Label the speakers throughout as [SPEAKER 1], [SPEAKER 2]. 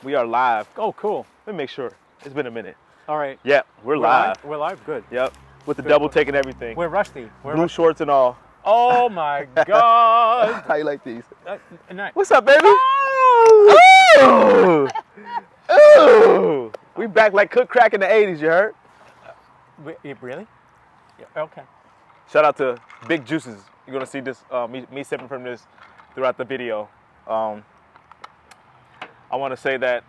[SPEAKER 1] We are live.
[SPEAKER 2] Oh, cool.
[SPEAKER 1] Let me make sure. It's been a minute.
[SPEAKER 2] All right.
[SPEAKER 1] Yep, we're live.
[SPEAKER 2] We're live. Good.
[SPEAKER 1] Yep, with the
[SPEAKER 2] Good.
[SPEAKER 1] double take and everything.
[SPEAKER 2] We're rusty.
[SPEAKER 1] Blue shorts and all.
[SPEAKER 2] Oh my God.
[SPEAKER 1] How you like these?
[SPEAKER 2] Nice.
[SPEAKER 1] What's up, baby?
[SPEAKER 2] Oh!
[SPEAKER 1] Ooh! Ooh! We back like cook crack in the 80s, you heard?
[SPEAKER 2] Really? Yeah, okay.
[SPEAKER 1] Shout out to Big Juices. You're gonna see this, me sipping from this throughout the video. I want to say that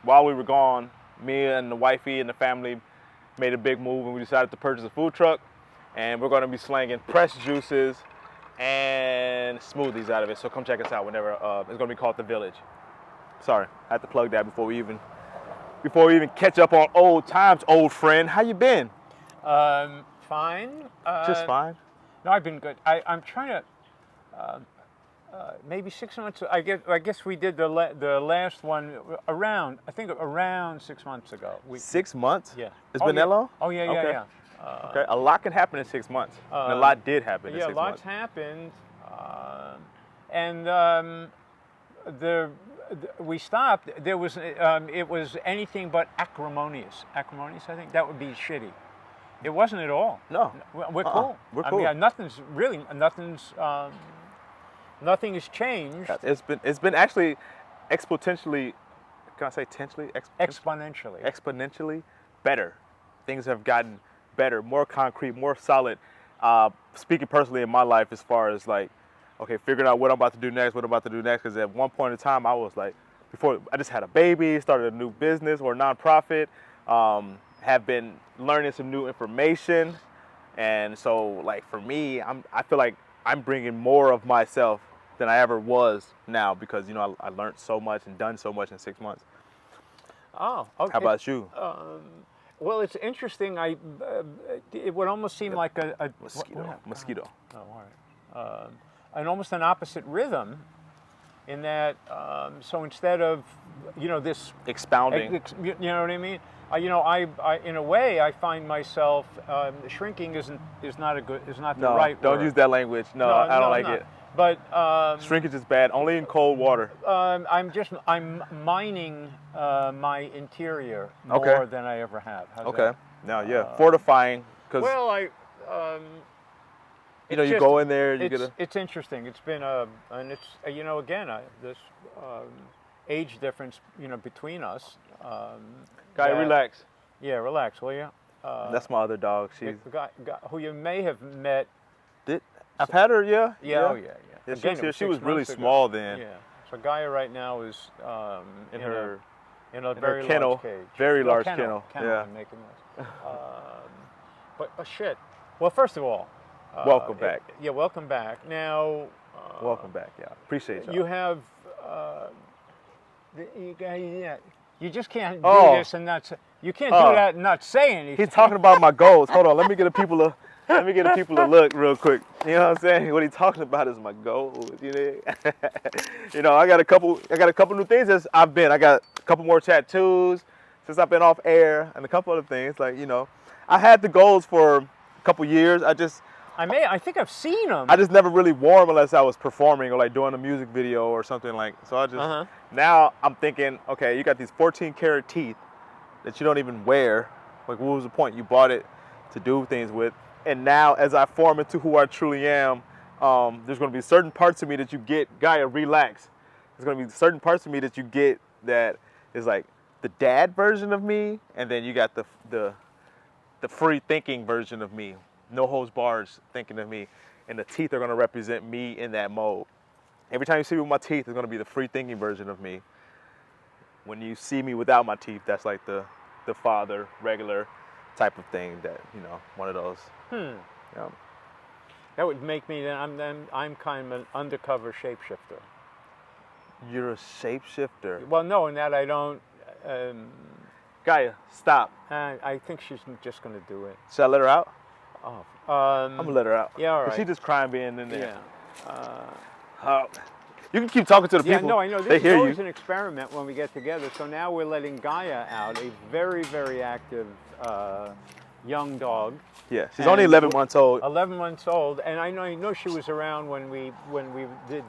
[SPEAKER 1] while we were gone, me and the wifey and the family made a big move and we decided to purchase a food truck, and we're gonna be slanging pressed juices and smoothies out of it. So come check us out whenever. It's gonna be called The Village. Sorry, I had to plug that before we even catch up on old times, old friend. How you been?
[SPEAKER 2] Fine.
[SPEAKER 1] Just fine.
[SPEAKER 2] No, I've been good. I'm trying to. Maybe 6 months. I guess we did the last one around. I think around 6 months ago.
[SPEAKER 1] 6 months?
[SPEAKER 2] Yeah.
[SPEAKER 1] It's been that long?
[SPEAKER 2] Oh yeah, yeah,
[SPEAKER 1] Okay.
[SPEAKER 2] yeah.
[SPEAKER 1] Okay. A lot can happen in 6 months. And a lot did happen in 6 months.
[SPEAKER 2] Yeah, lots happened, and we stopped. There was it was anything but acrimonious. Acrimonious, I think that would be shitty. It wasn't at all.
[SPEAKER 1] No.
[SPEAKER 2] We're cool.
[SPEAKER 1] We're cool.
[SPEAKER 2] I mean, nothing has changed.
[SPEAKER 1] It's been actually exponentially. Can I say potentially?
[SPEAKER 2] Exponentially.
[SPEAKER 1] Exponentially better. Things have gotten better, more concrete, more solid. Speaking personally in my life, as far as like, okay, figuring out what I'm about to do next, because at one point in time I was like, before I just had a baby, started a new business or nonprofit, have been learning some new information, and so like for me, I feel like I'm bringing more of myself than I ever was now, because I learned so much and done so much in 6 months.
[SPEAKER 2] Oh, okay.
[SPEAKER 1] How about you?
[SPEAKER 2] Well, it's interesting. It would almost seem like a
[SPEAKER 1] mosquito.
[SPEAKER 2] Oh, all right. And almost an opposite rhythm, in that. So instead of this
[SPEAKER 1] Expounding.
[SPEAKER 2] you know what I mean? I in a way I find myself shrinking is not the right
[SPEAKER 1] don't
[SPEAKER 2] word.
[SPEAKER 1] use that language. No, I don't like it.
[SPEAKER 2] But
[SPEAKER 1] shrinkage is bad. Only in cold water.
[SPEAKER 2] I'm mining my interior more than I ever have. How's
[SPEAKER 1] Okay.
[SPEAKER 2] that?
[SPEAKER 1] Now, yeah, fortifying. Cause
[SPEAKER 2] well,
[SPEAKER 1] you go in there, you get a.
[SPEAKER 2] It's interesting. It's been and it's again this age difference between us.
[SPEAKER 1] Guy, relax.
[SPEAKER 2] Yeah, relax, will you?
[SPEAKER 1] That's my other dog. She's
[SPEAKER 2] the guy who you may have met.
[SPEAKER 1] I've had her, yeah.
[SPEAKER 2] Yeah, oh yeah.
[SPEAKER 1] Again, she was really
[SPEAKER 2] ago.
[SPEAKER 1] small then.
[SPEAKER 2] Yeah. So Gaia right now is
[SPEAKER 1] in her
[SPEAKER 2] very
[SPEAKER 1] kennel,
[SPEAKER 2] large cage.
[SPEAKER 1] very large kennel. Yeah.
[SPEAKER 2] I'm making this. But shit. Well, first of all,
[SPEAKER 1] welcome back.
[SPEAKER 2] Yeah, welcome back. Now.
[SPEAKER 1] Welcome back. Yeah, appreciate you.
[SPEAKER 2] You have. You just can't do this and not. You can't do that and not say anything.
[SPEAKER 1] He's talking about my goals. Hold on, let me get the people a look real quick. You know what I'm saying? What he's talking about is my goals. I got a couple new things as I've been. I got a couple more tattoos since I've been off air, and a couple other things. Like I had the goals for a couple years.
[SPEAKER 2] I think I've seen them.
[SPEAKER 1] I just never really wore them unless I was performing or like doing a music video or something like. So I just now I'm thinking, okay, you got these 14-karat teeth that you don't even wear. Like, what was the point? You bought it to do things with. And now, as I form into who I truly am, there's going to be certain parts of me that you get. Gaia, relax. There's going to be certain parts of me that you get that is like the dad version of me, and then you got the free thinking version of me. No holds bars thinking of me, and the teeth are going to represent me in that mode. Every time you see me with my teeth, it's going to be the free thinking version of me. When you see me without my teeth, that's like the father, regular type of thing. That one of those. Yeah.
[SPEAKER 2] That would make me. I'm kind of an undercover shapeshifter.
[SPEAKER 1] You're a shapeshifter.
[SPEAKER 2] Well, no, in that I don't.
[SPEAKER 1] Gaia, stop.
[SPEAKER 2] I think she's just going to do it.
[SPEAKER 1] Should I let her out?
[SPEAKER 2] Oh.
[SPEAKER 1] I'm gonna let her out.
[SPEAKER 2] Yeah, all right.
[SPEAKER 1] She just crying being in there.
[SPEAKER 2] Yeah.
[SPEAKER 1] You can keep talking to the people.
[SPEAKER 2] Yeah, no, I know.
[SPEAKER 1] They
[SPEAKER 2] This
[SPEAKER 1] hear
[SPEAKER 2] is always
[SPEAKER 1] you.
[SPEAKER 2] an experiment when we get together. So now we're letting Gaia out, a very, very active young dog.
[SPEAKER 1] Yeah, she's only 11 months old.
[SPEAKER 2] 11 months old, and I know she was around when we did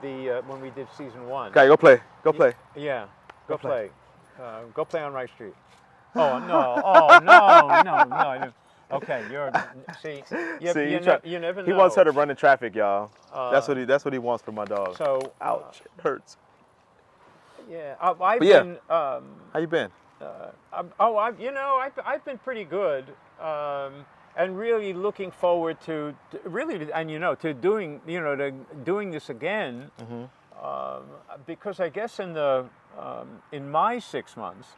[SPEAKER 2] season 1.
[SPEAKER 1] Okay, go play. Go play.
[SPEAKER 2] Yeah, go play. Go play on Rice Street. Oh no! Oh no! Okay, see. You never know.
[SPEAKER 1] He wants her to run in traffic, y'all. That's what he wants for my dog.
[SPEAKER 2] So
[SPEAKER 1] ouch, it hurts.
[SPEAKER 2] Yeah, I've
[SPEAKER 1] yeah.
[SPEAKER 2] been.
[SPEAKER 1] How you been?
[SPEAKER 2] I've been pretty good, and really looking forward to doing this again, because I guess in my 6 months,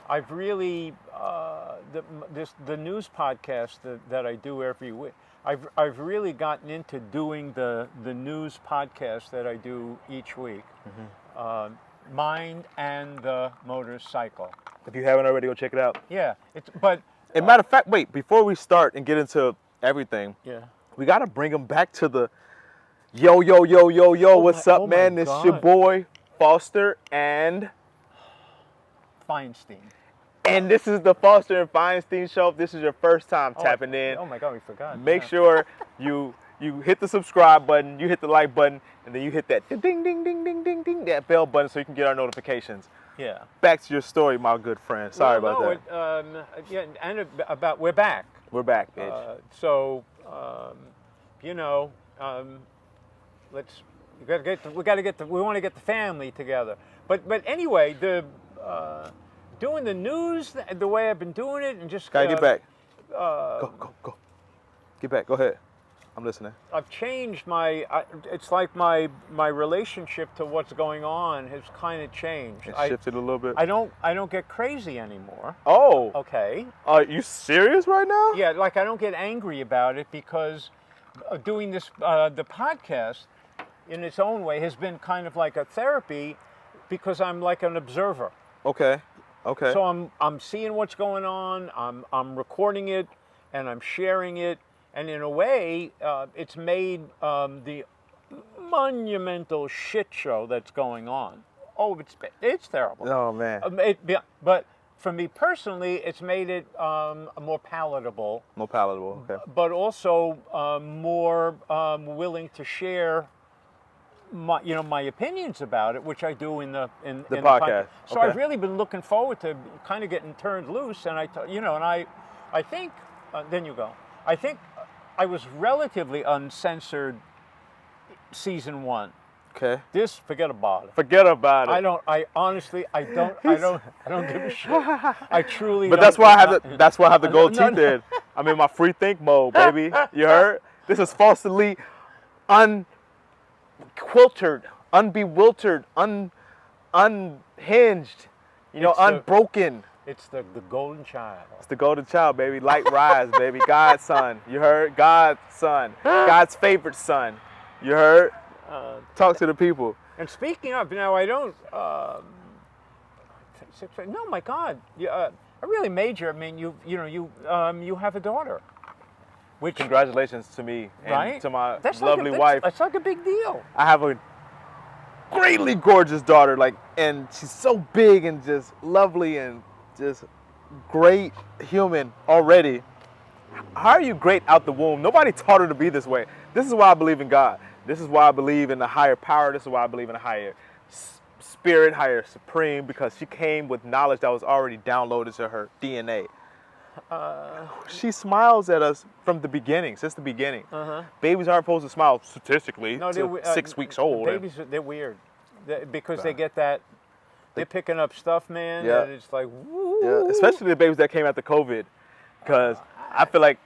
[SPEAKER 2] I've really the news podcast that I do every week. I've really gotten into doing the news podcast that I do each week. Mind and the Motorcycle.
[SPEAKER 1] If you haven't already, go check it out.
[SPEAKER 2] Yeah,
[SPEAKER 1] As a matter of fact, wait, before we start and get into everything, we got to bring them back to the yo, what's up, man? This your boy, Foster and
[SPEAKER 2] Feinstein.
[SPEAKER 1] And this is the Foster and Feinstein Show. If this is your first time tapping in.
[SPEAKER 2] Oh my God, we forgot.
[SPEAKER 1] Make sure you hit the subscribe button, you hit the like button, and then you hit that ding, ding, ding, ding, ding, ding, that bell button so you can get our notifications.
[SPEAKER 2] Yeah.
[SPEAKER 1] Back to your story, my good friend. Sorry about
[SPEAKER 2] that. And we're back.
[SPEAKER 1] We're back, bitch.
[SPEAKER 2] We want to get the family together. But anyway, doing the news the way I've been doing it, and just
[SPEAKER 1] gotta get back. Go. Get back. Go ahead. I'm listening.
[SPEAKER 2] I've changed it's like my relationship to what's going on has kind of changed.
[SPEAKER 1] It shifted a little bit.
[SPEAKER 2] I don't get crazy anymore.
[SPEAKER 1] Oh.
[SPEAKER 2] Okay.
[SPEAKER 1] Are you serious right now?
[SPEAKER 2] Yeah, like I don't get angry about it, because doing this the podcast in its own way has been kind of like a therapy, because I'm like an observer.
[SPEAKER 1] Okay.
[SPEAKER 2] So I'm seeing what's going on. I'm recording it, and I'm sharing it. And in a way, it's made the monumental shit show that's going on. Oh, it's terrible.
[SPEAKER 1] Oh, man.
[SPEAKER 2] But for me personally, it's made it more palatable.
[SPEAKER 1] More palatable, okay.
[SPEAKER 2] But also more willing to share my opinions about it, which I do in the
[SPEAKER 1] podcast.
[SPEAKER 2] So I've really been looking forward to kind of getting turned loose, and I think then you go. I think I was relatively uncensored season 1.
[SPEAKER 1] Okay.
[SPEAKER 2] This, forget about it.
[SPEAKER 1] Forget about it.
[SPEAKER 2] I honestly don't give a shit. I truly.
[SPEAKER 1] But that's why I have the gold teeth in. I'm in my free think mode, baby. You heard? This is falsely unquiltered, unbewildered, unhinged, unbroken.
[SPEAKER 2] It's the golden child.
[SPEAKER 1] It's the golden child, baby. Light rise, baby. God's son. You heard? God's son. God's favorite son. You heard? Talk to the people.
[SPEAKER 2] And speaking of, now I don't. No, my God. A really major. I mean, you have a daughter. Which,
[SPEAKER 1] congratulations to me and to my lovely wife.
[SPEAKER 2] That's like a big deal.
[SPEAKER 1] I have a greatly gorgeous daughter, and she's so big and just lovely and just great human already. How are you great out the womb? Nobody taught her to be this way. This is why I believe in God. This is why I believe in a higher power. This is why I believe in a higher spirit, higher supreme, because she came with knowledge that was already downloaded to her DNA. She smiles at us from the beginning, since the beginning. Babies aren't supposed to smile statistically till 6 weeks old.
[SPEAKER 2] Babies, they're weird because they get that. They're picking up stuff, man.
[SPEAKER 1] Yeah.
[SPEAKER 2] And it's like, woo.
[SPEAKER 1] Yeah, especially the babies that came after COVID, because I feel like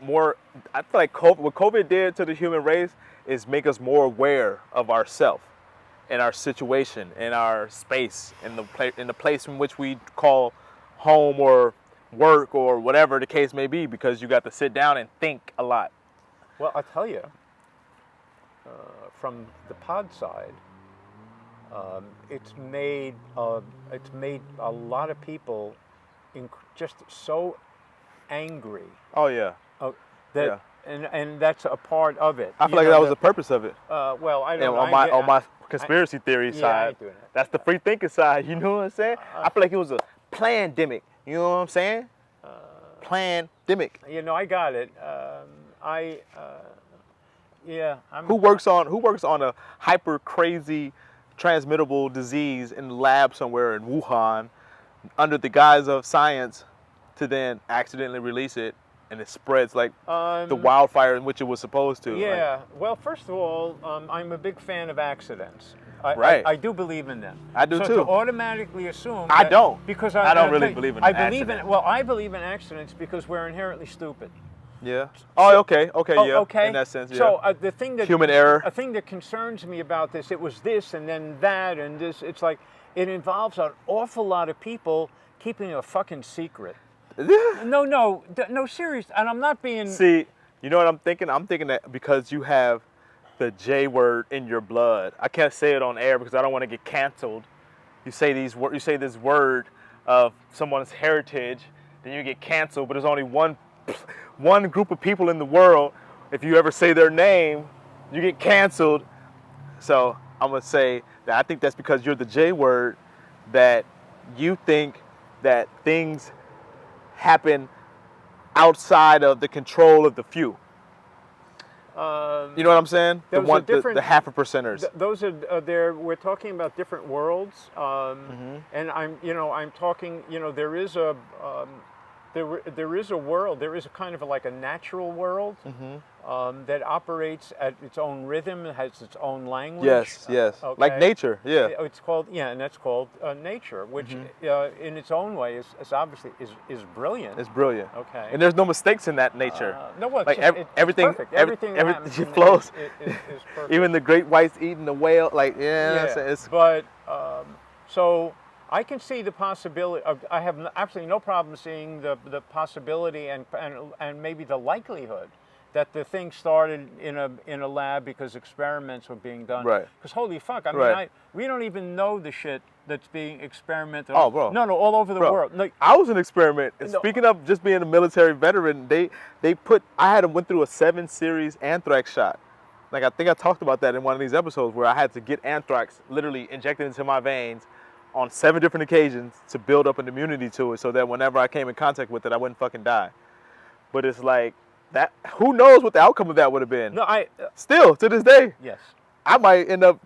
[SPEAKER 1] what COVID did to the human race is make us more aware of ourselves and our situation and our space and the place in which we call home or work or whatever the case may be, because you got to sit down and think a lot.
[SPEAKER 2] Well, I'll tell you, from the pod side, it's made a lot of people just so angry.
[SPEAKER 1] Oh yeah.
[SPEAKER 2] And that's a part of it.
[SPEAKER 1] I feel like that was the purpose of it.
[SPEAKER 2] Well, I don't know.
[SPEAKER 1] On my conspiracy theory side, that's the free thinking side. You know what I'm saying? I feel like it was a plandemic. You know what I'm saying? Plandemic.
[SPEAKER 2] I got it.
[SPEAKER 1] Who works on a hyper crazy transmittable disease in the lab somewhere in Wuhan under the guise of science to then accidentally release it and it spreads like the wildfire in which it was supposed to.
[SPEAKER 2] Yeah. Well, first of all, I'm a big fan of accidents.
[SPEAKER 1] Right.
[SPEAKER 2] I do believe in them.
[SPEAKER 1] I do
[SPEAKER 2] so
[SPEAKER 1] too.
[SPEAKER 2] to automatically assume
[SPEAKER 1] I don't.
[SPEAKER 2] Because
[SPEAKER 1] I don't really believe in accidents.
[SPEAKER 2] I believe in accidents because we're inherently stupid.
[SPEAKER 1] Yeah. Oh, okay. Okay. Yeah.
[SPEAKER 2] Okay.
[SPEAKER 1] In that sense, yeah.
[SPEAKER 2] So the thing that
[SPEAKER 1] human error.
[SPEAKER 2] A thing that concerns me about this, it was this and then that and this. It's like it involves an awful lot of people keeping a fucking secret. No, serious. And I'm not being.
[SPEAKER 1] See, you know what I'm thinking? I'm thinking that because you have the J word in your blood. I can't say it on air because I don't want to get canceled. You say this word of someone's heritage, then you get canceled. But there's only one group of people in the world. If you ever say their name, you get canceled. So I'm gonna say that I think that's because you're the J word, that you think that things happen outside of the control of the few. You know what I'm saying? The half a percenters.
[SPEAKER 2] Those are there. We're talking about different worlds, and I'm talking. There is a there is a world. There is a kind of like a natural world that operates at its own rhythm. It has its own language.
[SPEAKER 1] Yes.
[SPEAKER 2] Okay.
[SPEAKER 1] Like nature. Yeah.
[SPEAKER 2] It's called and that's called nature, which in its own way is obviously is brilliant.
[SPEAKER 1] It's brilliant.
[SPEAKER 2] Okay.
[SPEAKER 1] And there's no mistakes in that nature.
[SPEAKER 2] No, well,
[SPEAKER 1] like
[SPEAKER 2] it's
[SPEAKER 1] everything,
[SPEAKER 2] perfect. Everything
[SPEAKER 1] flows.
[SPEAKER 2] Is perfect.
[SPEAKER 1] Even the great whites eating the whale. Like
[SPEAKER 2] But so I can see the possibility. I have absolutely no problem seeing the possibility and maybe the likelihood that the thing started in a lab because experiments were being done.
[SPEAKER 1] Right.
[SPEAKER 2] Because holy fuck, I mean, we don't even know the shit that's being experimented.
[SPEAKER 1] Oh, bro.
[SPEAKER 2] No, all over the world. No,
[SPEAKER 1] I was an experiment. And speaking of just being a military veteran, I went through a 7-series anthrax shot. Like I think I talked about that in one of these episodes where I had to get anthrax literally injected into my veins on 7 different occasions to build up an immunity to it so that whenever I came in contact with it, I wouldn't fucking die. But it's like, that. Who knows what the outcome of that would have been?
[SPEAKER 2] No,
[SPEAKER 1] still to this day.
[SPEAKER 2] Yes.
[SPEAKER 1] I might end up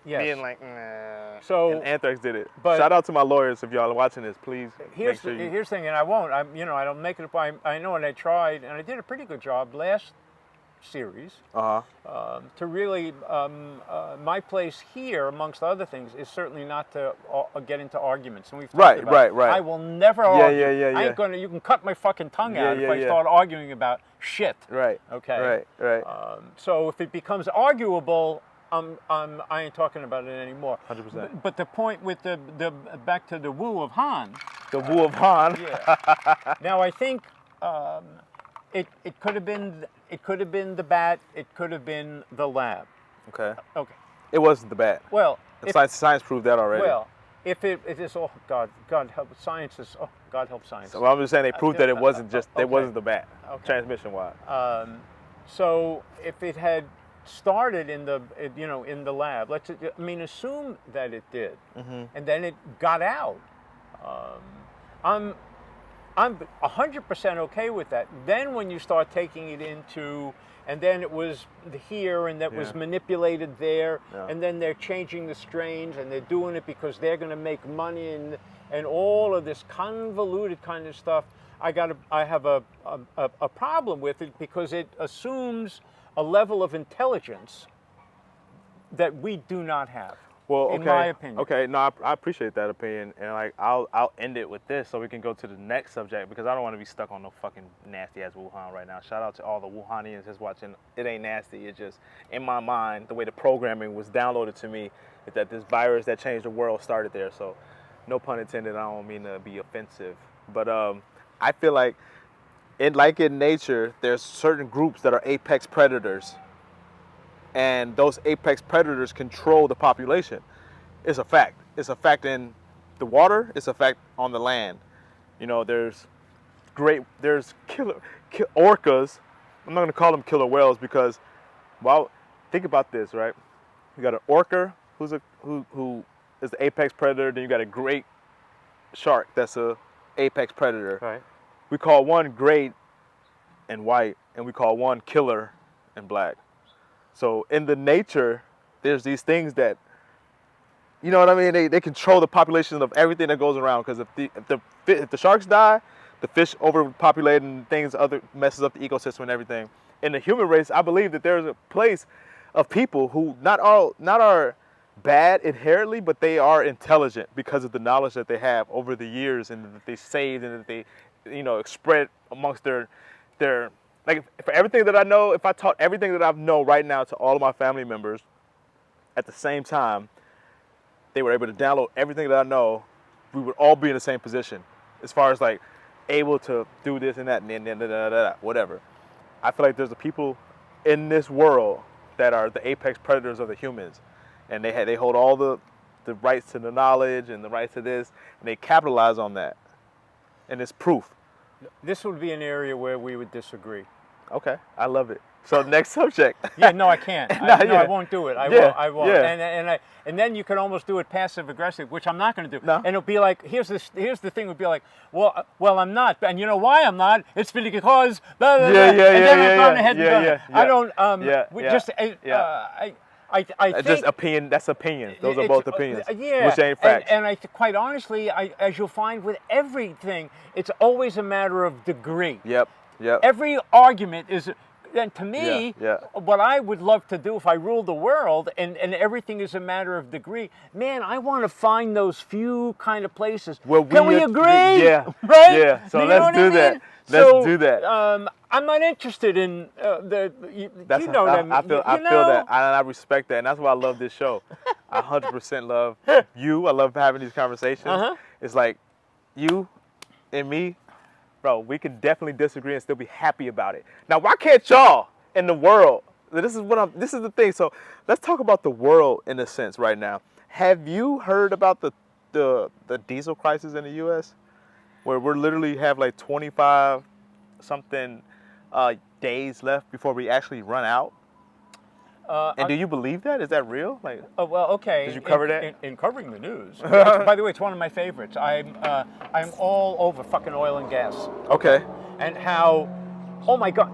[SPEAKER 2] being
[SPEAKER 1] like, nah.
[SPEAKER 2] So
[SPEAKER 1] and anthrax did it.
[SPEAKER 2] But
[SPEAKER 1] shout out to my lawyers if y'all are watching this, please.
[SPEAKER 2] Here's the thing, and I won't. I don't make it up. I know, and I tried, and I did a pretty good job last series to really my place here, amongst other things, is certainly not to get into arguments, and we've talked about it.
[SPEAKER 1] Right.
[SPEAKER 2] I will never argue.
[SPEAKER 1] Yeah.
[SPEAKER 2] I ain't gonna. You can cut my fucking tongue out if I start arguing about shit.
[SPEAKER 1] Right.
[SPEAKER 2] Okay.
[SPEAKER 1] Right.
[SPEAKER 2] So if it becomes arguable, I ain't talking about it anymore.
[SPEAKER 1] 100%.
[SPEAKER 2] But the point with the back to the Wu of Han.
[SPEAKER 1] The Wu of Han.
[SPEAKER 2] Yeah. Now I think. It could have been the bat. It could have been the lab.
[SPEAKER 1] Okay.
[SPEAKER 2] It
[SPEAKER 1] wasn't the bat.
[SPEAKER 2] Well,
[SPEAKER 1] science proved that already.
[SPEAKER 2] Well, if it is, oh God help science is, oh God help science.
[SPEAKER 1] So I'm just saying they proved that it wasn't it wasn't the bat. Transmission wise.
[SPEAKER 2] So if it had started in the lab, assume that it did, and then it got out. I'm 100% okay with that. Then when you start taking it into, and then it was here and that was manipulated there, and then they're changing the strains and they're doing it because they're going to make money and all of this convoluted kind of stuff. I have a problem with it because it assumes a level of intelligence that we do not have.
[SPEAKER 1] Well,
[SPEAKER 2] in my opinion.
[SPEAKER 1] Okay, no, I appreciate that opinion, and like I'll end it with this so we can go to the next subject because I don't want to be stuck on no fucking nasty ass Wuhan right now. Shout out to all the Wuhanians that's watching. It ain't nasty. It's just in my mind the way the programming was downloaded to me is that this virus that changed the world started there. So, no pun intended. I don't mean to be offensive, but I feel like in nature, there's certain groups that are apex predators. And those apex predators control the population. It's a fact. It's a fact in the water. It's a fact on the land. There's killer orcas. I'm not going to call them killer whales because, think about this, right? You got an orca who is the apex predator. Then you got a great shark that's a apex predator.
[SPEAKER 2] Right.
[SPEAKER 1] We call one great and white, and we call one killer and black. So in the nature, there's these things that you know what I mean? They control the population of everything that goes around. Because if the sharks die, the fish overpopulate and things other messes up the ecosystem and everything. In the human race, I believe that there's a place of people who not are bad inherently, but they are intelligent because of the knowledge that they have over the years and that they saved and that they, spread amongst their like for everything that I know. If I taught everything that I know right now to all of my family members at the same time, they were able to download everything that I know, we would all be in the same position as far as like able to do this and that and whatever. I feel like there's the people in this world that are the apex predators of the humans, and they hold all the rights to the knowledge and the rights to this, and they capitalize on that, and it's proof.
[SPEAKER 2] This would be an area where we would disagree.
[SPEAKER 1] Okay, I love it. So next subject.
[SPEAKER 2] Yeah, no, I can't. I won't do it. I won't.
[SPEAKER 1] Yeah.
[SPEAKER 2] And then you can almost do it passive aggressive, which I'm not going to do.
[SPEAKER 1] No.
[SPEAKER 2] And it'll be like, here's the thing. It would be like, well, I'm not. And you know why I'm not? It's because blah, blah, blah. And then I've gone ahead and done it. I don't. I think
[SPEAKER 1] just opinion. That's opinion. Those are both opinions. Which ain't facts.
[SPEAKER 2] And quite honestly, as you'll find with everything, it's always a matter of degree.
[SPEAKER 1] Yep.
[SPEAKER 2] Every argument is. And to me, what I would love to do if I ruled the world and everything is a matter of degree, man, I want to find those few kind of places. Can we agree?
[SPEAKER 1] Yeah.
[SPEAKER 2] Right?
[SPEAKER 1] Yeah. So let's do that. Let's do that.
[SPEAKER 2] I'm not interested in I feel
[SPEAKER 1] that. I respect that. And that's why I love this show. I 100% love you. I love having these conversations. It's like you and me. Bro, we can definitely disagree and still be happy about it. Now, why can't y'all in the world? This is the thing. So let's talk about the world in a sense right now. Have you heard about the diesel crisis in the U.S. where we're literally have like 25 something days left before we actually run out? And do you believe that? Is that real? Like,
[SPEAKER 2] well, okay.
[SPEAKER 1] Did you cover that?
[SPEAKER 2] In covering the news. By the way, it's one of my favorites. I'm all over fucking oil and gas.
[SPEAKER 1] Okay.
[SPEAKER 2] And how, oh my God,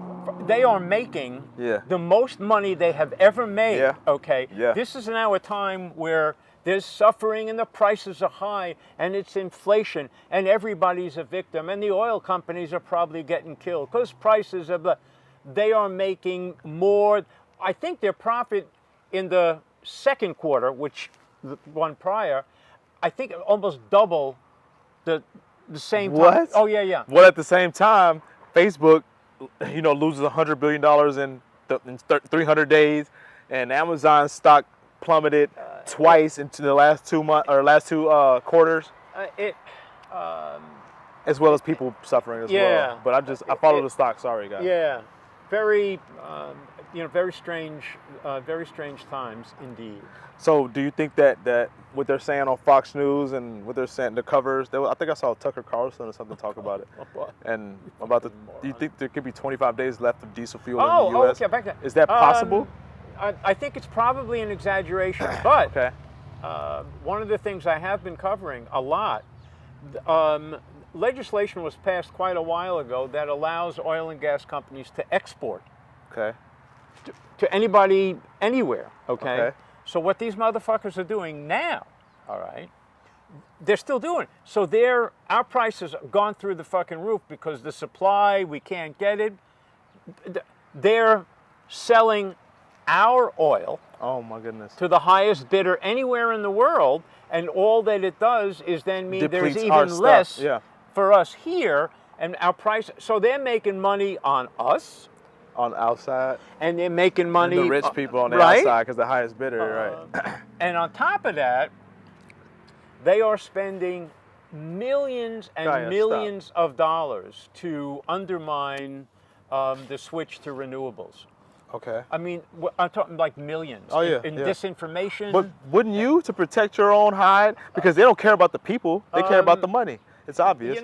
[SPEAKER 2] they are making the most money they have ever made.
[SPEAKER 1] Yeah.
[SPEAKER 2] Okay.
[SPEAKER 1] Yeah.
[SPEAKER 2] This is now a time where there's suffering and the prices are high and it's inflation and everybody's a victim and the oil companies are probably getting killed because prices are. They are making more. I think their profit in the second quarter, which the one prior, I think almost double the same time.
[SPEAKER 1] What?
[SPEAKER 2] Oh, yeah.
[SPEAKER 1] Well, at the same time, Facebook, loses $100 billion in 300 days, and Amazon stock plummeted twice into the last 2 months or last two quarters. As well as people suffering as well. But I follow the stock. Sorry, guys.
[SPEAKER 2] Yeah, very. Very strange times indeed.
[SPEAKER 1] So, do you think that what they're saying on Fox News and what they're saying the covers? I think I saw Tucker Carlson or something talk about it. And about do you think there could be 25 days left of diesel fuel in the U.S.?
[SPEAKER 2] Okay, back then.
[SPEAKER 1] Is that possible?
[SPEAKER 2] I think it's probably an exaggeration, but
[SPEAKER 1] okay.
[SPEAKER 2] One of the things I have been covering a lot. Legislation was passed quite a while ago that allows oil and gas companies to export.
[SPEAKER 1] Okay.
[SPEAKER 2] To anybody, anywhere, okay? So what these motherfuckers are doing now, all right, they're still doing it. So our prices have gone through the fucking roof because the supply, we can't get it. They're selling our oil.
[SPEAKER 1] Oh my goodness.
[SPEAKER 2] To the highest bidder anywhere in the world, and all that it does is then mean
[SPEAKER 1] depletes
[SPEAKER 2] there's even less
[SPEAKER 1] for
[SPEAKER 2] us here, and our price. So they're making money on us.
[SPEAKER 1] On the outside.
[SPEAKER 2] And they're making money.
[SPEAKER 1] And the rich people on the outside because the highest bidder, right?
[SPEAKER 2] And on top of that, they are spending millions and millions of dollars to undermine the switch to renewables.
[SPEAKER 1] Okay.
[SPEAKER 2] I mean, I'm talking like millions.
[SPEAKER 1] Oh, yeah.
[SPEAKER 2] In disinformation.
[SPEAKER 1] But wouldn't you, to protect your own hide? Because they don't care about the people. They care about the money. It's obvious.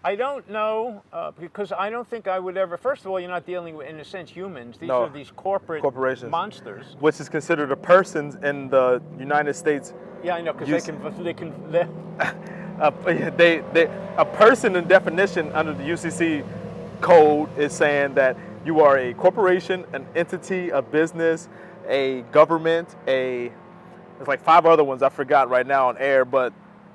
[SPEAKER 2] I don't know, because I don't think I would ever. First of all, you're not dealing with, in a sense, humans. These are these corporations, monsters,
[SPEAKER 1] which is considered a persons in the United States.
[SPEAKER 2] Yeah, I know, because they can.
[SPEAKER 1] A person in definition under the UCC code is saying that you are a corporation, an entity, a business, a government, a There's like 5 other ones I forgot right now on air, but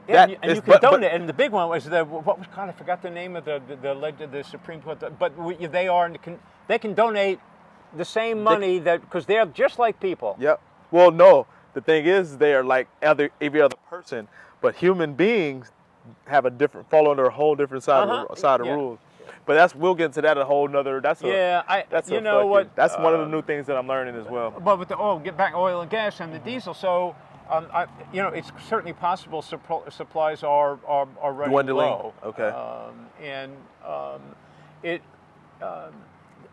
[SPEAKER 2] yeah,
[SPEAKER 1] that
[SPEAKER 2] and you can donate. And the big one was what was God? I forgot the name of the Supreme Court. But they can donate the same money because they're just like people.
[SPEAKER 1] Yep. Well, no. The thing is, they are like every other person, but human beings have fall under a whole different side of rules. But we'll get into that a whole nother. That's one of the new things that I'm learning as well.
[SPEAKER 2] But with get back oil and gas and the diesel. So, it's certainly possible supplies are running
[SPEAKER 1] dwindling.
[SPEAKER 2] Low.
[SPEAKER 1] Okay.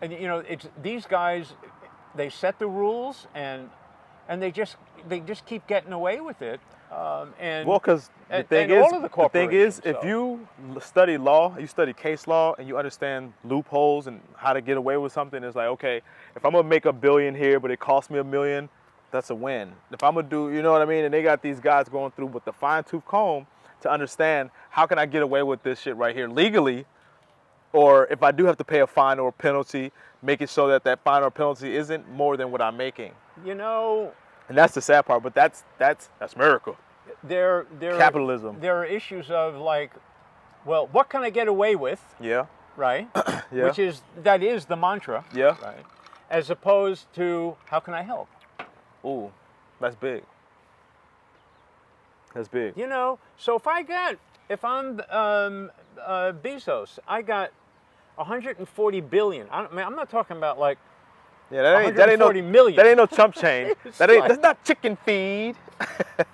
[SPEAKER 2] It's these guys. They set the rules and they just keep getting away with it.
[SPEAKER 1] Because the thing is, if you study law, you study case law, and you understand loopholes and how to get away with something, it's like, okay, if I'm gonna make $1 billion here, but it costs me $1 million, that's a win. If I'm gonna do, you know what I mean? And they got these guys going through with the fine-tooth comb to understand how can I get away with this shit right here legally, or if I do have to pay a fine or a penalty, make it so that fine or penalty isn't more than what I'm making. And that's the sad part, but that's miracle. Capitalism.
[SPEAKER 2] There are issues of like, well, what can I get away with?
[SPEAKER 1] Yeah.
[SPEAKER 2] Right.
[SPEAKER 1] Yeah.
[SPEAKER 2] That is the mantra.
[SPEAKER 1] Yeah.
[SPEAKER 2] Right. As opposed to how can I help?
[SPEAKER 1] Ooh, that's big. That's big.
[SPEAKER 2] So if I'm Bezos, I got 140 billion. I'm not talking about like.
[SPEAKER 1] Yeah, that ain't no chump change. That's not chicken feed.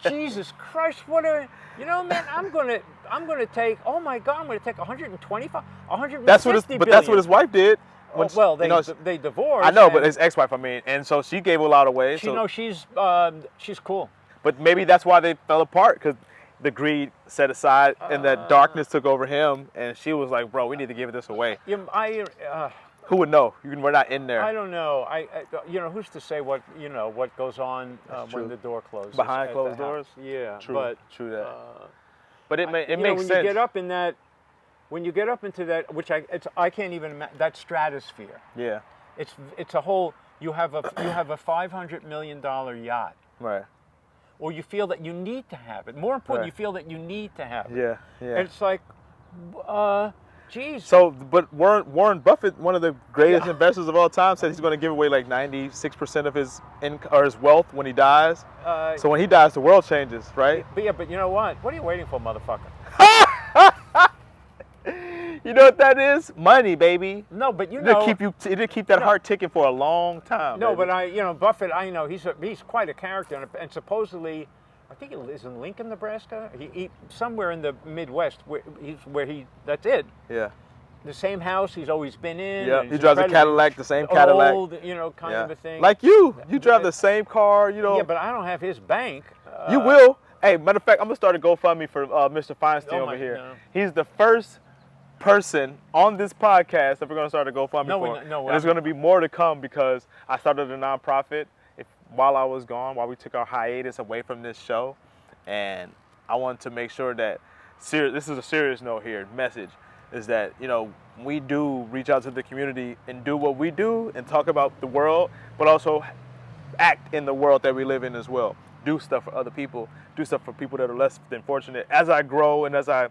[SPEAKER 2] Jesus Christ, man, I'm gonna take, oh my God, I'm gonna take 125, 150 billion.
[SPEAKER 1] But that's what his wife did.
[SPEAKER 2] They divorced.
[SPEAKER 1] I know, but his ex-wife, and so she gave a lot away.
[SPEAKER 2] She's cool.
[SPEAKER 1] But maybe that's why they fell apart, because the greed set aside and that darkness took over him, and she was like, bro, we need to give this away. Who would know? We're not in there.
[SPEAKER 2] I don't know. Who's to say what goes on when the door closes?
[SPEAKER 1] Behind closed doors?
[SPEAKER 2] Yeah.
[SPEAKER 1] True that. But it makes sense.
[SPEAKER 2] When you get up into that, which I can't even imagine, that stratosphere.
[SPEAKER 1] Yeah.
[SPEAKER 2] It's a whole. You have a $500 million yacht.
[SPEAKER 1] Right.
[SPEAKER 2] Or you feel that you need to have it. More important, You feel that you need to have it.
[SPEAKER 1] Yeah. Yeah.
[SPEAKER 2] And it's like, geez.
[SPEAKER 1] So, but Warren Buffett, one of the greatest investors of all time, said he's going to give away like 96% of his income or his wealth when he dies. So when he dies, the world changes, right?
[SPEAKER 2] But you know what? What are you waiting for, motherfucker?
[SPEAKER 1] You know what that is? Money, baby.
[SPEAKER 2] No, but
[SPEAKER 1] it'll keep that heart ticking for a long time.
[SPEAKER 2] No,
[SPEAKER 1] baby.
[SPEAKER 2] but Buffett, he's quite a character, and supposedly, I think he lives in Lincoln, Nebraska. He somewhere in the Midwest that's it.
[SPEAKER 1] Yeah.
[SPEAKER 2] The same house he's always been in.
[SPEAKER 1] Yeah. He drives a Cadillac, the same Cadillac.
[SPEAKER 2] Old, kind of a thing.
[SPEAKER 1] Like you drive the same car,
[SPEAKER 2] Yeah, but I don't have his bank.
[SPEAKER 1] You will. Hey, matter of fact, I'm gonna start a GoFundMe for Mr. Feinstein over here. No. He's the first person on this podcast that we're gonna start a GoFundMe for. And there's gonna be more to come because I started a nonprofit while I was gone, while we took our hiatus away from this show, and I wanted to make sure that this is a serious note here. Message is that we do reach out to the community and do what we do and talk about the world, but also act in the world that we live in as well. Do stuff for other people. Do stuff for people that are less than fortunate. As I grow and as I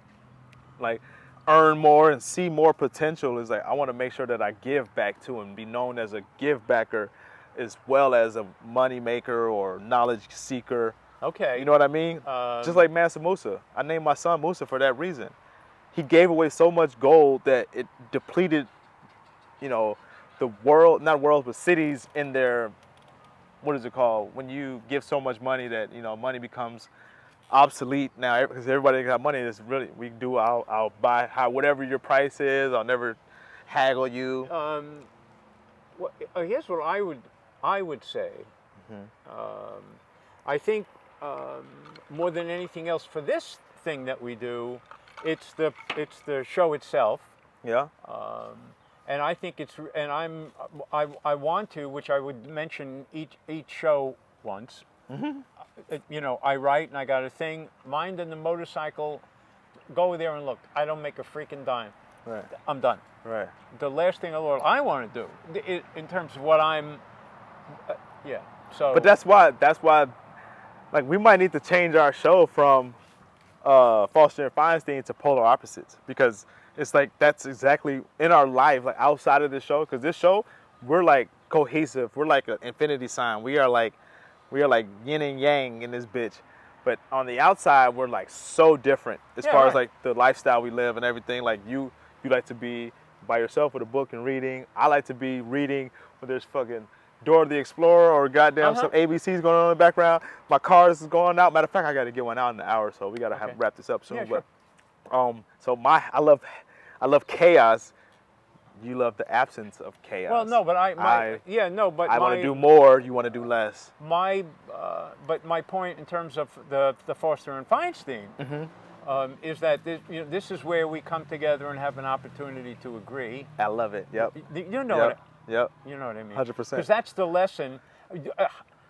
[SPEAKER 1] earn more and see more potential, is I want to make sure that I give back to and be known as a give backer as well as a money maker or knowledge seeker.
[SPEAKER 2] Okay.
[SPEAKER 1] You know what I mean? Just like Mansa Musa. I named my son Musa for that reason. He gave away so much gold that it depleted, the world, not worlds, but cities in their, what is it called? When you give so much money that, money becomes obsolete now because everybody got money. It's really, I'll buy whatever your price is. I'll never haggle you.
[SPEAKER 2] Here's what I would say. Mm-hmm. I think more than anything else for this thing that we do, it's the show itself.
[SPEAKER 1] Yeah.
[SPEAKER 2] And I think I want to, which I would mention each show once. Mm-hmm. I write and I got a thing. Mind and the motorcycle, go there and look. I don't make a freaking dime.
[SPEAKER 1] Right.
[SPEAKER 2] I'm done.
[SPEAKER 1] Right.
[SPEAKER 2] The last thing I want to do, in terms of what I'm, yeah. So.
[SPEAKER 1] But that's why, like we might need to change our show from Foster and Feinstein to polar opposites, because it's like that's exactly in our life, like outside of this show. Because this show, we're like cohesive. We're like an infinity sign. We are like yin and yang in this bitch. But on the outside, we're like so different as far as like the lifestyle we live and everything. Like you like to be by yourself with a book and reading. I like to be reading when there's fucking Dora the Explorer or goddamn some ABCs going on in the background. My car is going out. Matter of fact, I got to get one out in an hour, so we got to wrap this up soon.
[SPEAKER 2] Yeah, sure.
[SPEAKER 1] But so I love chaos. You love the absence of chaos.
[SPEAKER 2] Well, no, but I
[SPEAKER 1] want to do more. You want to do less.
[SPEAKER 2] But my point in terms of the Foster and Feinstein is that this is where we come together and have an opportunity to agree.
[SPEAKER 1] I love it. Yep.
[SPEAKER 2] You know it.
[SPEAKER 1] Yep.
[SPEAKER 2] You know what I mean?
[SPEAKER 1] 100%.
[SPEAKER 2] Because that's the lesson.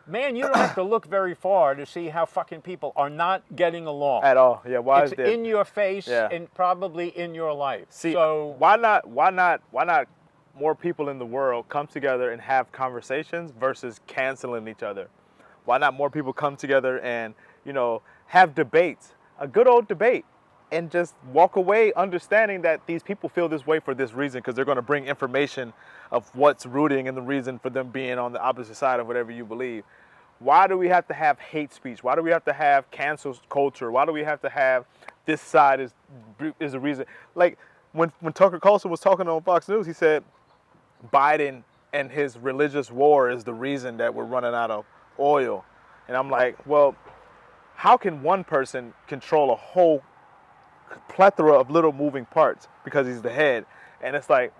[SPEAKER 2] Man, you don't have to look very far to see how fucking people are not getting along.
[SPEAKER 1] At all. Yeah, why is
[SPEAKER 2] it's
[SPEAKER 1] that?
[SPEAKER 2] in your face and probably in your life.
[SPEAKER 1] See,
[SPEAKER 2] so
[SPEAKER 1] why not more people in the world come together and have conversations versus canceling each other? Why not more people come together and, have debates, a good old debate, and just walk away understanding that these people feel this way for this reason, because they're going to bring information of what's rooting and the reason for them being on the opposite side of whatever you believe. Why do we have to have hate speech? Why do we have to have cancel culture? Why do we have to have this side is the reason? Like when Tucker Carlson was talking on Fox News, he said Biden and his religious war is the reason that we're running out of oil. And I'm like, well, how can one person control a whole plethora of little moving parts because he's the head? And it's like,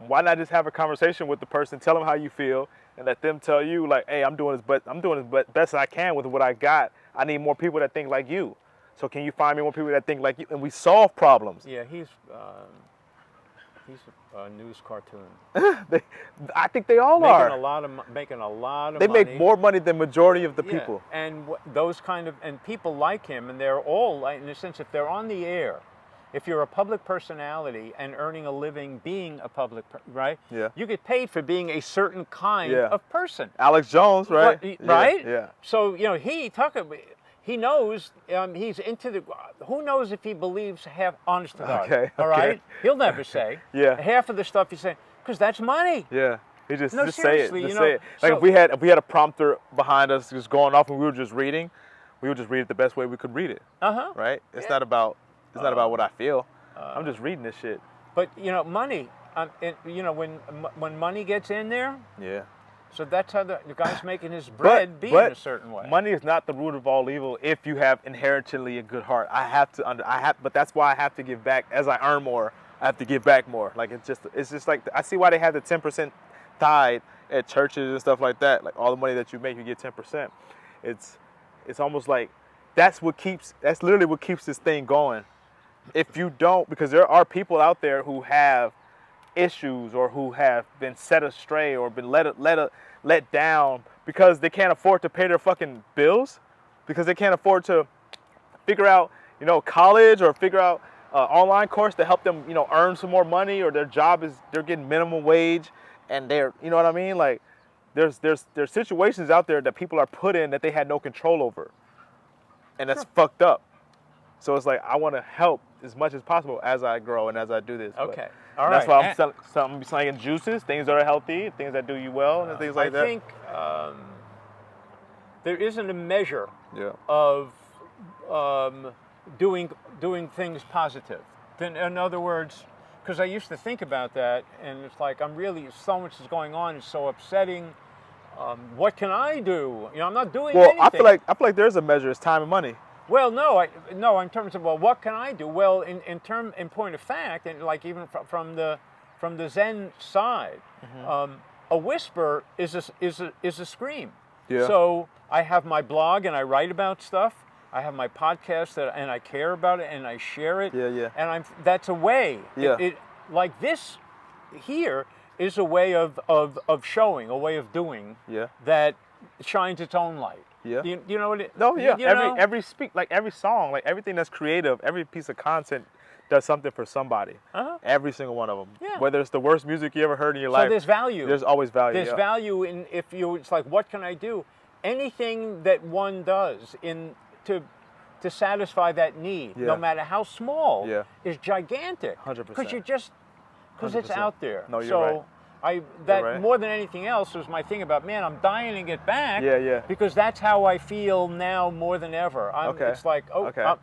[SPEAKER 1] why not just have a conversation with the person, tell them how you feel, and let them tell you, like, hey, I'm doing as best I can with what I got. I need more people that think like you. So can you find me more people that think like you? And we solve problems.
[SPEAKER 2] Yeah, he's a news cartoon.
[SPEAKER 1] I think they all
[SPEAKER 2] making
[SPEAKER 1] are.
[SPEAKER 2] Making a lot of
[SPEAKER 1] they
[SPEAKER 2] money.
[SPEAKER 1] make more money than majority of the people.
[SPEAKER 2] And those kind of, and people like him, and they're all, like, in a sense, if they're on the air, if you're a public personality and earning a living being a public, right?
[SPEAKER 1] Yeah.
[SPEAKER 2] You get paid for being a certain kind of person.
[SPEAKER 1] Alex Jones, right?
[SPEAKER 2] Right?
[SPEAKER 1] Yeah.
[SPEAKER 2] So, he knows, he's into the, who knows if he believes half, honest to God, all right? He'll never say. Half of the stuff he's saying, because that's money.
[SPEAKER 1] Yeah. He just say it.
[SPEAKER 2] Seriously,
[SPEAKER 1] Just say it. Like if we had a prompter behind us just going off and we were just reading, we would just read it the best way we could read it. Right? It's not about what I feel. I'm just reading this shit.
[SPEAKER 2] But money. When money gets in there.
[SPEAKER 1] Yeah.
[SPEAKER 2] So that's how the guy's making his bread in a certain way.
[SPEAKER 1] Money is not the root of all evil if you have inherently a good heart. But that's why I have to give back. As I earn more, I have to give back more. Like it's just like, I see why they have the 10% tithe at churches and stuff like that. Like all the money that you make, you get 10%. It's almost like that's literally what keeps this thing going. If you don't, because there are people out there who have issues or who have been set astray or been let down because they can't afford to pay their fucking bills, because they can't afford to figure out, college or figure out online course to help them, earn some more money, or their job is they're getting minimum wage and they're, you know what I mean? Like there's situations out there that people are put in that they had no control over, and that's fucked up. So it's like I want to help as much as possible as I grow and as I do this.
[SPEAKER 2] Okay.
[SPEAKER 1] All right. That's why I'm slanging juices, things that are healthy, things that do you well, and things like that.
[SPEAKER 2] I think there isn't a measure of doing things positive. In other words, because I used to think about that, and it's like so much is going on, it's so upsetting. What can I do? I'm not doing anything.
[SPEAKER 1] I feel like there's a measure. It's time and money.
[SPEAKER 2] Well, no, in terms of what can I do? Well, in point of fact, and like even from the Zen side, a whisper is a scream. Yeah. So I have my blog and I write about stuff. I have my podcast and I care about it and I share it.
[SPEAKER 1] Yeah.
[SPEAKER 2] And that's a way.
[SPEAKER 1] Yeah.
[SPEAKER 2] It like this here is a way of showing, a way of doing.
[SPEAKER 1] Yeah.
[SPEAKER 2] That shines its own light.
[SPEAKER 1] Yeah.
[SPEAKER 2] You know what it?
[SPEAKER 1] No, yeah. Every song, like everything that's creative, every piece of content does something for somebody. Every single one of them.
[SPEAKER 2] Yeah.
[SPEAKER 1] Whether it's the worst music you ever heard in your life.
[SPEAKER 2] So there's value.
[SPEAKER 1] There's always value.
[SPEAKER 2] There's value in it's like, what can I do? anything that one does to satisfy that need, no matter how small, is gigantic.
[SPEAKER 1] 100%.
[SPEAKER 2] Because it's out there.
[SPEAKER 1] No, you're
[SPEAKER 2] so
[SPEAKER 1] right.
[SPEAKER 2] More than anything else was my thing about, man, I'm dying to get back.
[SPEAKER 1] Yeah.
[SPEAKER 2] Because that's how I feel now more than ever. It's like,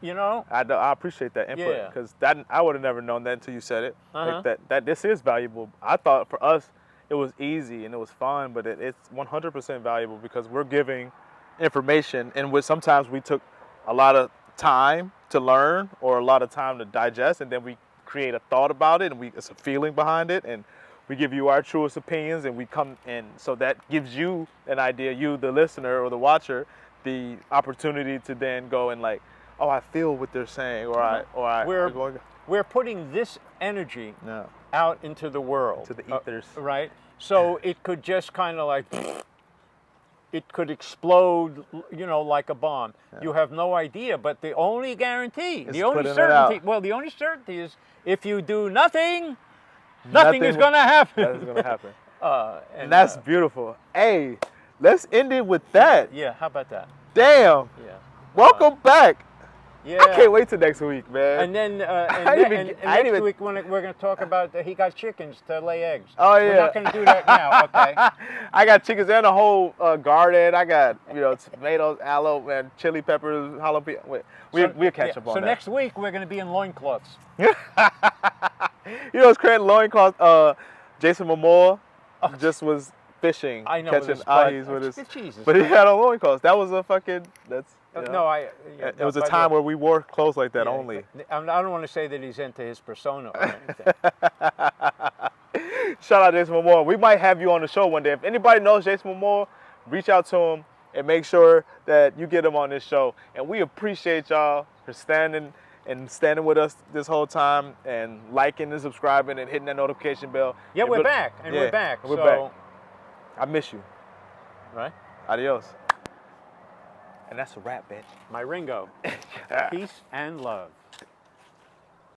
[SPEAKER 2] you know.
[SPEAKER 1] I appreciate that input because I would have never known that until you said it. Like that this is valuable. I thought for us it was easy and it was fun, but it's 100% valuable because we're giving information in which sometimes we took a lot of time to learn or a lot of time to digest, and then we create a thought about it and it's a feeling behind it, and we give you our truest opinions, and we come in. So that gives you an idea, you, the listener or the watcher, the opportunity to then go and like, oh, I feel what they're saying,
[SPEAKER 2] we're putting this energy out into the world.
[SPEAKER 1] To the ethers.
[SPEAKER 2] Right? So it could just kind of like, it could explode, you know, like a bomb. You have no idea, but the only guarantee, the only certainty is if you do nothing, nothing is going to happen.
[SPEAKER 1] That is going to happen.
[SPEAKER 2] And
[SPEAKER 1] that's beautiful. Hey, let's end it with that.
[SPEAKER 2] Yeah, how about that?
[SPEAKER 1] Damn.
[SPEAKER 2] Yeah.
[SPEAKER 1] Welcome back.
[SPEAKER 2] Yeah.
[SPEAKER 1] I can't wait till next week, man.
[SPEAKER 2] And then next week we're going to talk about he got chickens to lay eggs.
[SPEAKER 1] Oh, yeah.
[SPEAKER 2] We're not going to do that now, okay?
[SPEAKER 1] I got chickens and a whole garden. I got, tomatoes, aloe, man, chili peppers, jalapeno. We'll catch up on that.
[SPEAKER 2] So next week we're going to be in loincloths.
[SPEAKER 1] It's crazy. Loincloth. Jason Momoa just was fishing, catching ahis with his.
[SPEAKER 2] Jesus.
[SPEAKER 1] But he had on loincloths. That was a fucking. It was a time where we wore clothes like that only.
[SPEAKER 2] I don't want to say that he's into his persona or anything.
[SPEAKER 1] Shout out Jason Momoa. We might have you on the show one day. If anybody knows Jason Momoa, reach out to him and make sure that you get him on this show. And we appreciate y'all for standing with us this whole time and liking and subscribing and hitting that notification bell.
[SPEAKER 2] Yeah, we're back. We're back.
[SPEAKER 1] We're back. I miss you.
[SPEAKER 2] Right?
[SPEAKER 1] Adios. And that's a wrap, bitch.
[SPEAKER 2] My Ringo. Peace and love.